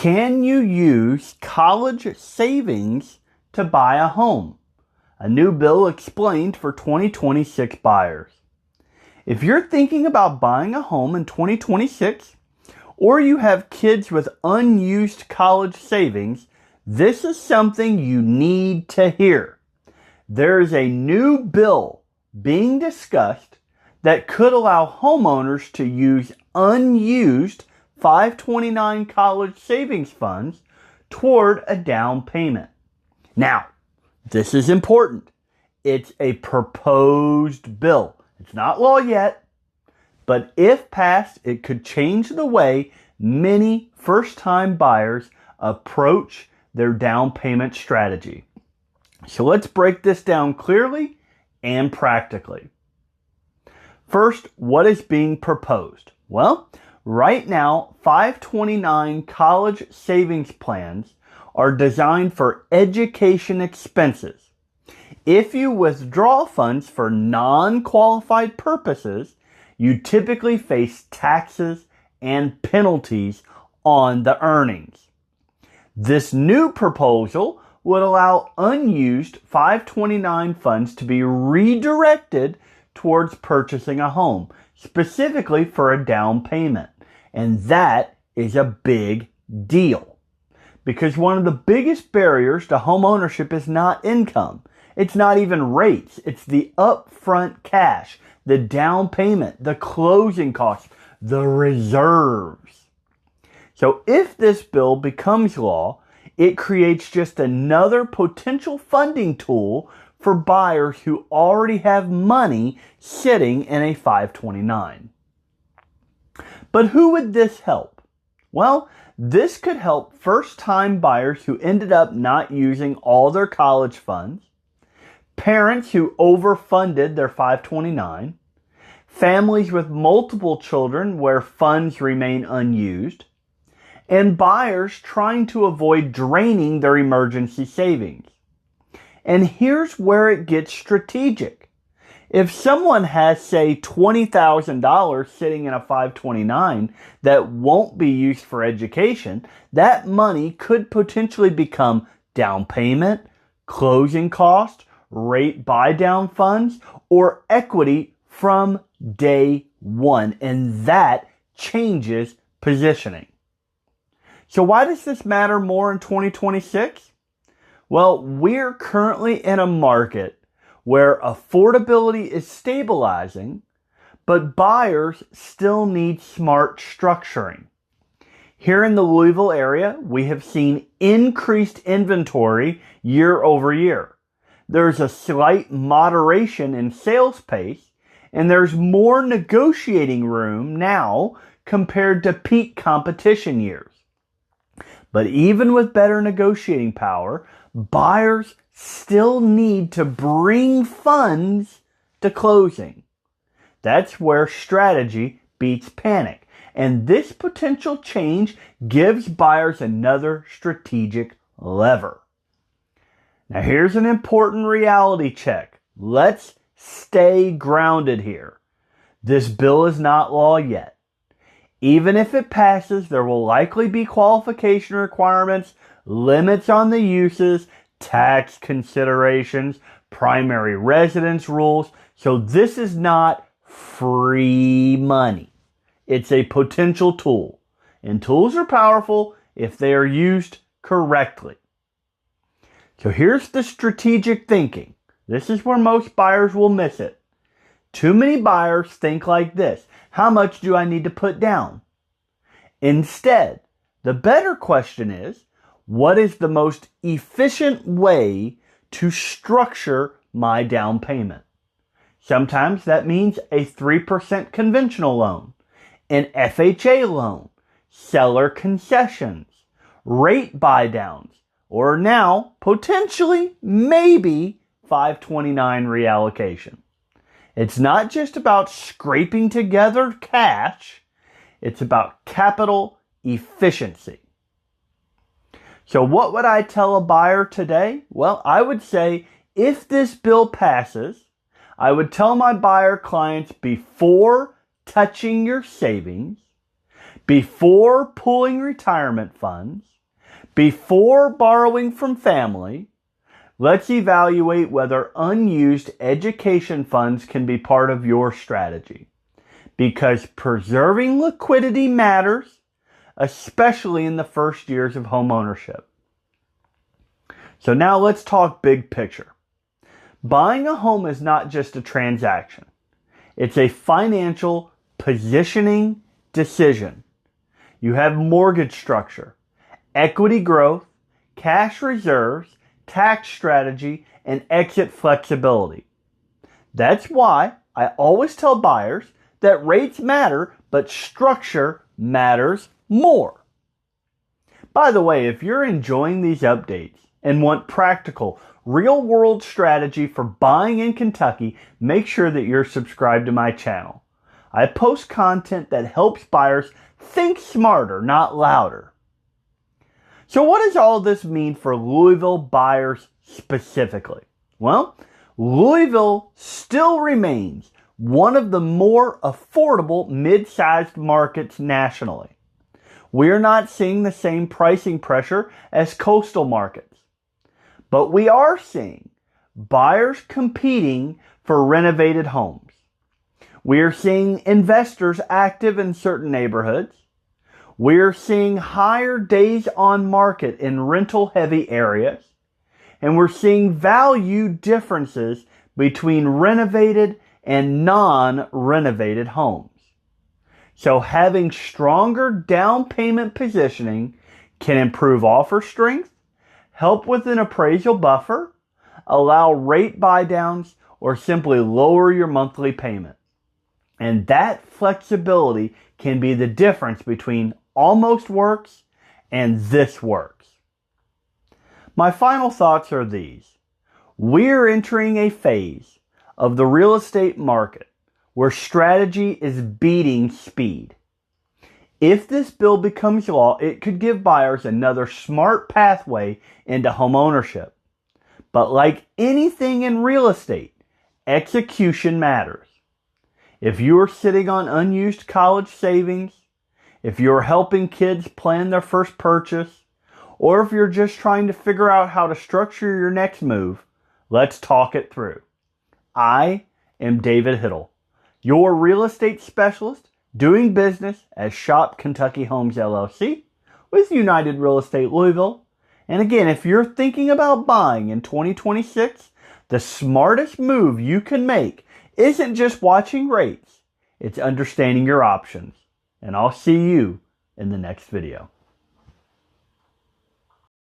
Can you use college savings to buy a home? A new bill explained for 2026 buyers. If you're thinking about buying a home in 2026, or you have kids with unused college savings, this is something you need to hear. There is a new bill being discussed that could allow homeowners to use unused 529 college savings funds toward a down payment. Now, this is important. It's a proposed bill. It's not law yet, but if passed, it could change the way many first-time buyers approach their down payment strategy. So let's break this down clearly and practically. First, what is being proposed? Well, right now, 529 college savings plans are designed for education expenses. If you withdraw funds for non-qualified purposes, you typically face taxes and penalties on the earnings. This new proposal would allow unused 529 funds to be redirected towards purchasing a home, specifically for a down payment. And that is a big deal, because one of the biggest barriers to home ownership is not income. It's not even rates. It's the upfront cash, the down payment, the closing costs, the reserves. So if this bill becomes law, it creates just another potential funding tool for buyers who already have money sitting in a 529. But who would this help? Well, this could help first-time buyers who ended up not using all their college funds, parents who overfunded their 529, families with multiple children where funds remain unused, and buyers trying to avoid draining their emergency savings. And here's where it gets strategic. If someone has, say, $20,000 sitting in a 529 that won't be used for education, that money could potentially become down payment, closing cost, rate buy-down funds, or equity from day one. And that changes positioning. So why does this matter more in 2026? Well, we're currently in a market where affordability is stabilizing, but buyers still need smart structuring. Here in the Louisville area, we have seen increased inventory year over year. There's a slight moderation in sales pace, and there's more negotiating room now compared to peak competition years. But even with better negotiating power, buyers still need to bring funds to closing. That's where strategy beats panic. And this potential change gives buyers another strategic lever. Now here's an important reality check. Let's stay grounded here. This bill is not law yet. Even if it passes, there will likely be qualification requirements, limits on the uses, tax considerations, primary residence rules. So this is not free money. It's a potential tool. And tools are powerful if they are used correctly. So here's the strategic thinking. This is where most buyers will miss it. Too many buyers think like this: how much do I need to put down? Instead, the better question is, what is the most efficient way to structure my down payment? Sometimes that means a 3% conventional loan, an FHA loan, seller concessions, rate buy downs, or now, potentially, maybe 529 reallocation. It's not just about scraping together cash, it's about capital efficiency. So what would I tell a buyer today? Well, I would say if this bill passes, I would tell my buyer clients before touching your savings, before pulling retirement funds, Before borrowing from family, let's evaluate whether unused education funds can be part of your strategy. Because preserving liquidity matters, especially in the first years of home ownership. So now let's talk big picture. Buying a home is not just a transaction. It's a financial positioning decision. You have mortgage structure, equity growth, cash reserves, tax strategy, and exit flexibility. That's why I always tell buyers that rates matter, but structure matters more. By the way, if you're enjoying these updates and want practical, real-world strategy for buying in Kentucky, make sure that you're subscribed to my channel. I post content that helps buyers think smarter, not louder. So what does all this mean for Louisville buyers specifically? Well, Louisville still remains one of the more affordable mid-sized markets nationally. We're not seeing the same pricing pressure as coastal markets. But we are seeing buyers competing for renovated homes. We are seeing investors active in certain neighborhoods. We are seeing higher days on market in rental-heavy areas. And we're seeing value differences between renovated and non-renovated homes. So having stronger down payment positioning can improve offer strength, help with an appraisal buffer, allow rate buydowns, or simply lower your monthly payment. And that flexibility can be the difference between almost works and this works. My final thoughts are these. We're entering a phase of the real estate market where strategy is beating speed. If this bill becomes law, it could give buyers another smart pathway into home ownership. But like anything in real estate, execution matters. If you're sitting on unused college savings, if you're helping kids plan their first purchase, or if you're just trying to figure out how to structure your next move, let's talk it through. I am David Hittle, your real estate specialist doing business as Shop Kentucky Homes LLC with United Real Estate Louisville. And again, if you're thinking about buying in 2026, the smartest move you can make isn't just watching rates, it's understanding your options. And I'll see you in the next video.